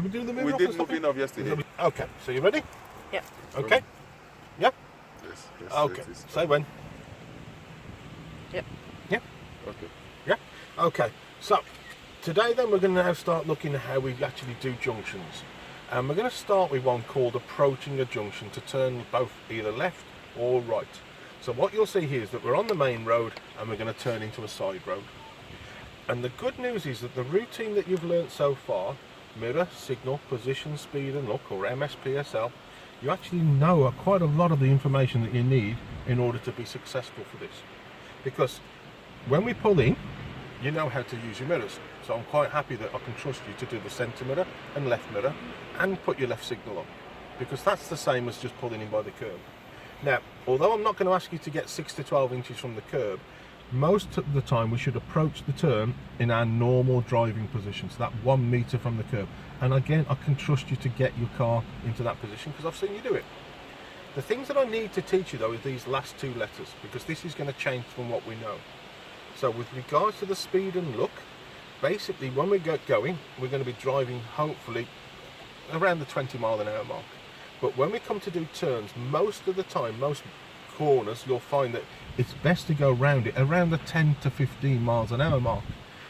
Did we do the move We off did or something? moving off yesterday. Okay, so you ready? Yeah. Okay. Yeah? Yes. Okay. Say when. Yep. Yeah? Okay. Yeah? Okay. So, today then we're going to now start looking at how we actually do junctions. And we're going to start with one called approaching a junction to turn both either left or right. So what you'll see here is that we're on the main road and we're going to turn into a side road. And the good news is that the routine that you've learnt so far, mirror, signal, position, speed and look, or MSPSL, you actually know quite a lot of the information that you need in order to be successful for this. Because when we pull in, you know how to use your mirrors. So I'm quite happy that I can trust you to do the centre mirror and left mirror and put your left signal on. Because that's the same as just pulling in by the curb. Now, although I'm not going to ask you to get 6 to 12 inches from the curb, most of the time we should approach the turn in our normal driving position, so that 1 metre from the curb. And again, I can trust you to get your car into that position because I've seen you do it. The things that I need to teach you though is these last 2 letters, because this is going to change from what we know. So with regards to the speed and look, basically when we get going, we're going to be driving hopefully around the 20-mile-an-hour mark. But when we come to do turns, most of the time, most corners, you'll find that it's best to go around it around the 10 to 15 miles an hour mark.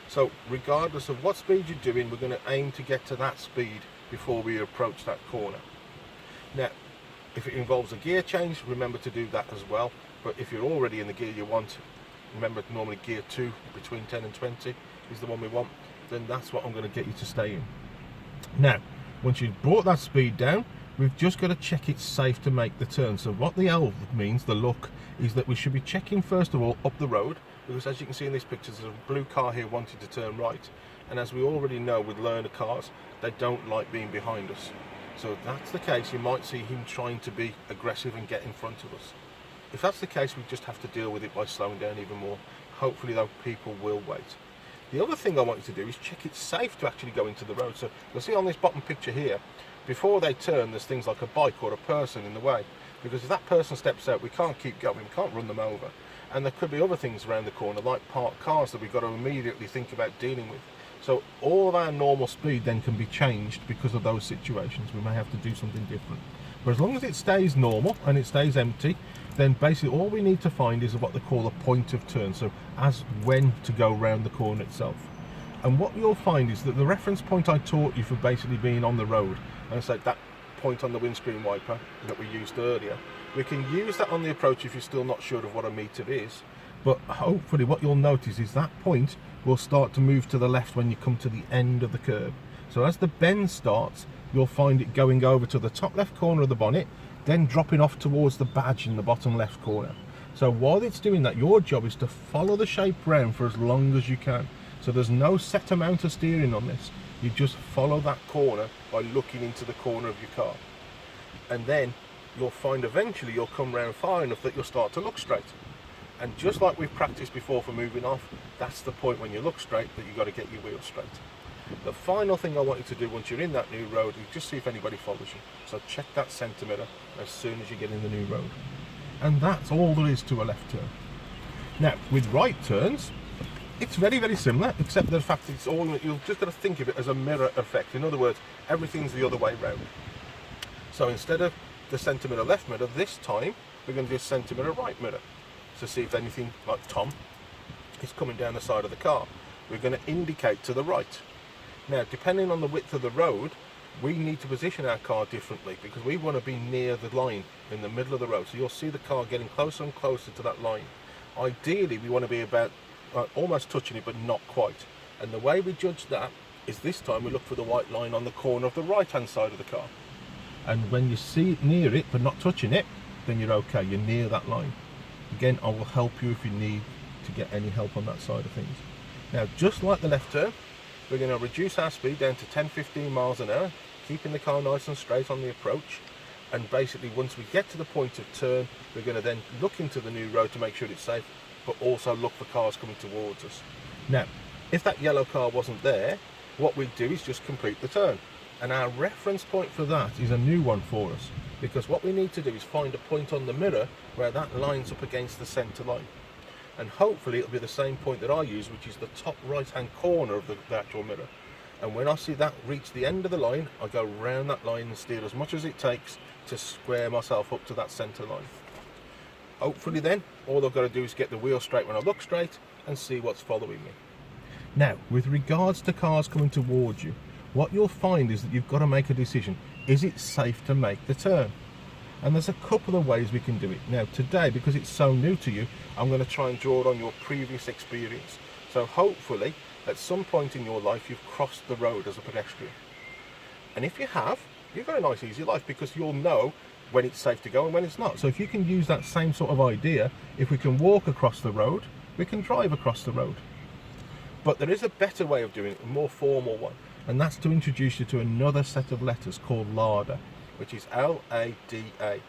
So regardless of what speed you're doing, we're going to aim to get to that speed before we approach that corner. Now, if it involves a gear change, remember to do that as well. But if you're already in the gear you want, remember normally gear 2 between 10 and 20 is the one we want, then that's what I'm going to get you to stay in. Now, once you've brought that speed down, we've just got to check it's safe to make the turn. So what the L means, the look, is that we should be checking first of all up the road, because as you can see in these pictures, there's a blue car here wanting to turn right. And as we already know with learner cars, they don't like being behind us. So if that's the case, you might see him trying to be aggressive and get in front of us. If that's the case, we just have to deal with it by slowing down even more. Hopefully though, people will wait. The other thing I want you to do is check it's safe to actually go into the road. So you'll see on this bottom picture here, before they turn, there's things like a bike or a person in the way. Because if that person steps out, we can't keep going, we can't run them over. And there could be other things around the corner, like parked cars, that we've got to immediately think about dealing with. So all of our normal speed then can be changed because of those situations. We may have to do something different. But as long as it stays normal and it stays empty, then basically all we need to find is what they call a point of turn. So as when to go round the corner itself. And what you'll find is that the reference point I taught you for basically being on the road, and it's like that point on the windscreen wiper that we used earlier, we can use that on the approach if you're still not sure of what a meter is. But hopefully what you'll notice is that point will start to move to the left when you come to the end of the curb. So as the bend starts, you'll find it going over to the top left corner of the bonnet, then dropping off towards the badge in the bottom left corner. So while it's doing that, your job is to follow the shape round for as long as you can. So there's no set amount of steering on this. You just follow that corner by looking into the corner of your car. And then you'll find eventually you'll come round far enough that you'll start to look straight. And just like we've practiced before for moving off, that's the point when you look straight that you've got to get your wheels straight. The final thing I want you to do once you're in that new road is just see if anybody follows you. So check that centre mirror as soon as you get in the new road. And that's all there is to a left turn. Now, with right turns, it's very, very similar, except the fact it's all, you've just got to think of it as a mirror effect. In other words, everything's the other way round. So instead of the centre mirror left mirror, this time we're going to do centre mirror right mirror. To see if anything like Tom is coming down the side of the car. We're going to indicate to the right. Now, depending on the width of the road, we need to position our car differently because we want to be near the line in the middle of the road. So you'll see the car getting closer and closer to that line. Ideally, we want to be about almost touching it, but not quite. And the way we judge that is this time we look for the white line on the corner of the right-hand side of the car. And when you see it near it, but not touching it, then you're okay, you're near that line. Again, I will help you if you need to get any help on that side of things. Now, just like the left turn, we're going to reduce our speed down to 10-15 miles an hour, keeping the car nice and straight on the approach. And basically, once we get to the point of turn, we're going to then look into the new road to make sure it's safe, but also look for cars coming towards us. Now, if that yellow car wasn't there, what we'd do is just complete the turn. And our reference point for that is a new one for us. Because what we need to do is find a point on the mirror where that lines up against the centre line. And hopefully it'll be the same point that I use, which is the top right hand corner of the actual mirror. And when I see that reach the end of the line, I go round that line and steer as much as it takes to square myself up to that centre line. Hopefully then, all I've got to do is get the wheel straight when I look straight and see what's following me. Now, with regards to cars coming towards you, what you'll find is that you've got to make a decision. Is it safe to make the turn? And there's a couple of ways we can do it. Now today, because it's so new to you, I'm going to try and draw on your previous experience. So hopefully, at some point in your life, you've crossed the road as a pedestrian. And if you have, you've got a nice easy life, because you'll know when it's safe to go and when it's not. So if you can use that same sort of idea, if we can walk across the road, we can drive across the road. But there is a better way of doing it, a more formal one, and that's to introduce you to another set of letters called LADA, which is L-A-D-A.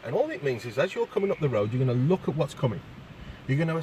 And all it means is, as you're coming up the road, you're going to look at what's coming. You're going to